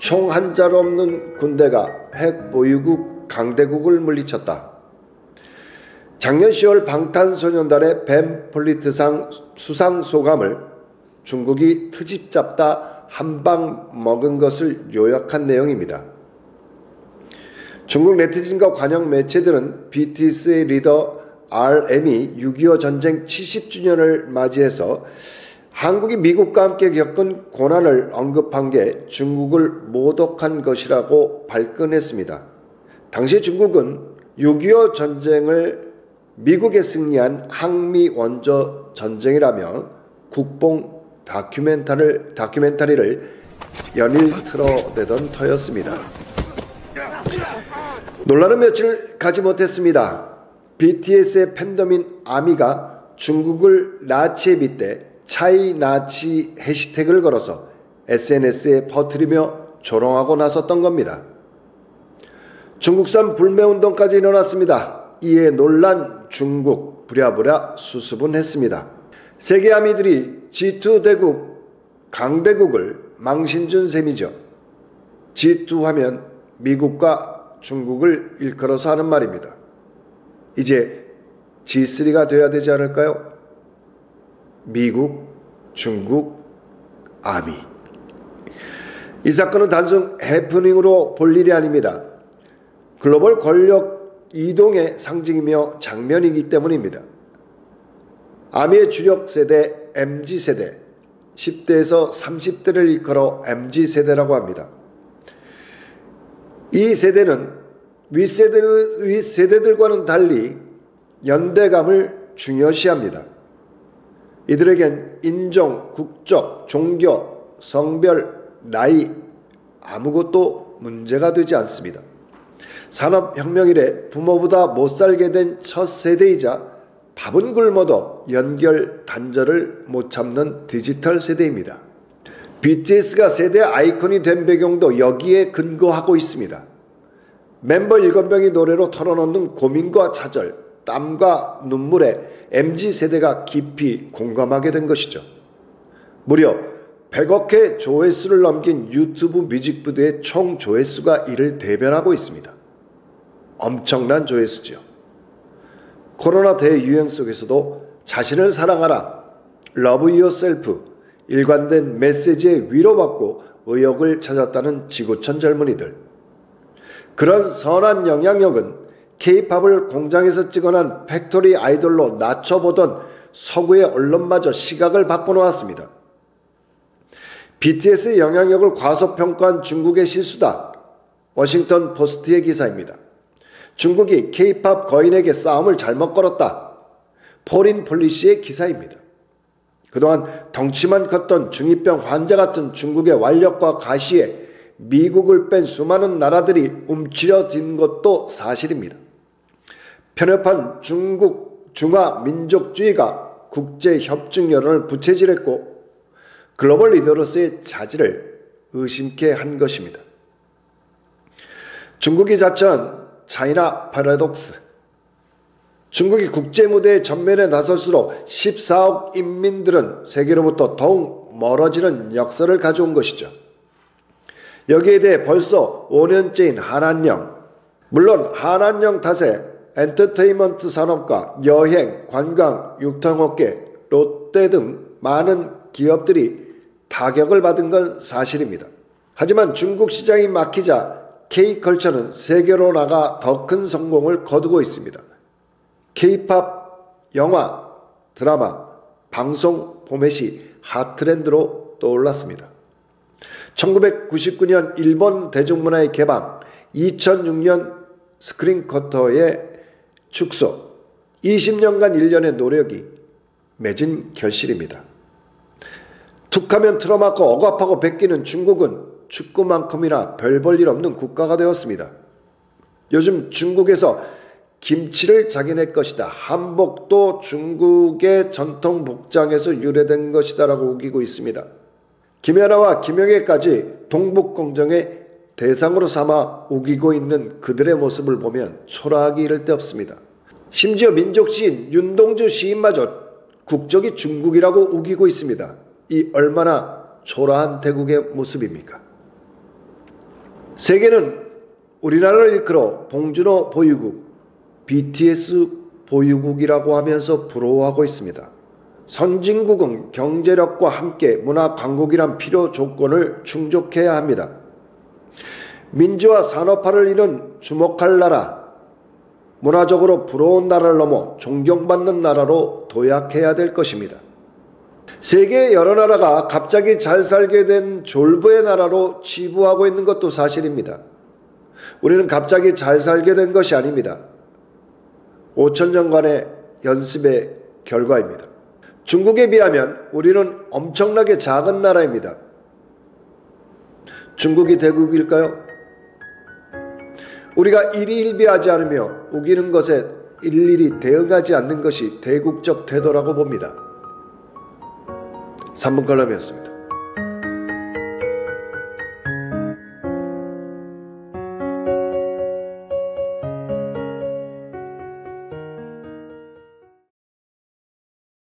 총 한 자루 없는 군대가 핵 보유국 강대국을 물리쳤다. 작년 10월 방탄소년단의 뱀 폴리트상 수상 소감을 중국이 트집 잡다 한 방 먹은 것을 요약한 내용입니다. 중국 네티즌과 관영 매체들은 BTS의 리더 RM이 6.25 전쟁 70주년을 맞이해서 한국이 미국과 함께 겪은 고난을 언급한 게 중국을 모독한 것이라고 발끈했습니다. 당시 중국은 6.25 전쟁을 미국에 승리한 항미 원조 전쟁이라며 국뽕 다큐멘터리를 연일 틀어대던 터였습니다. 논란은 며칠 가지 못했습니다. BTS의 팬덤인 아미가 중국을 나치에 빗대 차이나치 해시태그를 걸어서 SNS에 퍼뜨리며 조롱하고 나섰던 겁니다. 중국산 불매운동까지 일어났습니다. 이에 놀란 중국 부랴부랴 수습은 세계 아미들이 G2 대국 강대국을 망신준 셈이죠. G2 하면 미국과 중국을 일컬어서 하는 말입니다. 이제 G3가 돼야 되지 않을까요? 미국, 중국, 아미. 이 사건은 단순 해프닝으로 볼 일이 아닙니다. 글로벌 권력 이동의 상징이며 장면이기 때문입니다. 아미의 주력 세대 MZ세대, 10대에서 30대를 일컬어 MZ세대라고 합니다. 이 세대는 윗세대들과는 달리 연대감을 중요시합니다. 이들에겐 인종, 국적, 종교, 성별, 나이 아무것도 문제가 되지 않습니다. 산업혁명 이래 부모보다 못살게 된 첫 세대이자 밥은 굶어도 연결 단절을 못 참는 디지털 세대입니다. BTS가 세대 아이콘이 된 배경도 여기에 근거하고 있습니다. 멤버 7명이 노래로 털어놓는 고민과 좌절, 땀과 눈물에 MZ세대가 깊이 공감하게 된 것이죠. 무려 100억 회 조회수를 넘긴 유튜브 뮤직비디오의 총 조회수가 이를 대변하고 있습니다. 엄청난 조회수죠. 코로나 대유행 속에서도 자신을 사랑하라, Love Yourself, 일관된 메시지에 위로받고 의욕을 찾았다는 지구촌 젊은이들. 그런 선한 영향력은 K-팝을 공장에서 찍어낸 팩토리 아이돌로 낮춰보던 서구의 언론마저 시각을 바꿔놓았습니다. BTS의 영향력을 과소평가한 중국의 실수다. 워싱턴 포스트의 기사입니다. 중국이 K-팝 거인에게 싸움을 잘못 걸었다. 포린 폴리시의 기사입니다. 그동안 덩치만 컸던 중2병 환자 같은 중국의 완력과 가시에 미국을 뺀 수많은 나라들이 움츠려든 것도 사실입니다. 편협한 중국 중화 민족주의가 국제 협중 여론을 부채질했고 글로벌 리더로서의 자질을 의심케 한 것입니다. 중국이 자처한 차이나 패러독스. 중국이 국제 무대의 전면에 나설수록 14억 인민들은 세계로부터 더욱 멀어지는 역사를 가져온 것이죠. 여기에 대해 벌써 5년째인 한한령. 물론 한한령 탓에 엔터테인먼트 산업과 여행, 관광, 유통업계, 롯데 등 많은 기업들이 타격을 받은 건 사실입니다. 하지만 중국 시장이 막히자 K컬처는 세계로 나가 더 큰 성공을 거두고 있습니다. K-팝, 영화, 드라마, 방송 포맷이 핫트렌드로 떠올랐습니다. 1999년 일본 대중문화의 개방, 2006년 스크린쿼터의 축소, 20년간 일련의 노력이 맺은 결실입니다. 툭하면 틀어막고 억압하고 베끼는 중국은 축구만큼이나 별 볼 일 없는 국가가 되었습니다. 요즘 중국에서 김치를 자기네 것이다, 한복도 중국의 전통 복장에서 유래된 것이다 라고 우기고 있습니다. 김연아와 김영애까지 동북공정의 대상으로 삼아 우기고 있는 그들의 모습을 보면 초라하기 이를 데 없습니다. 심지어 민족 시인 윤동주 시인마저 국적이 중국이라고 우기고 있습니다. 이 얼마나 초라한 대국의 모습입니까? 세계는 우리나라를 이끌어 봉준호 보유국, BTS 보유국이라고 하면서 부러워하고 있습니다. 선진국은 경제력과 함께 문화 강국이란 필요 조건을 충족해야 합니다. 민주화 산업화를 이룬 주목할 나라, 문화적으로 부러운 나라를 넘어 존경받는 나라로 도약해야 될 것입니다. 세계의 여러 나라가 갑자기 잘 살게 된 졸부의 나라로 치부하고 있는 것도 사실입니다. 우리는 갑자기 잘 살게 된 것이 아닙니다. 5,000년간의 연습의 결과입니다. 중국에 비하면 우리는 엄청나게 작은 나라입니다. 중국이 대국일까요? 우리가 일희일비하지 않으며 우기는 것에 일일이 대응하지 않는 것이 대국적 태도라고 봅니다. 3분 칼럼이었습니다.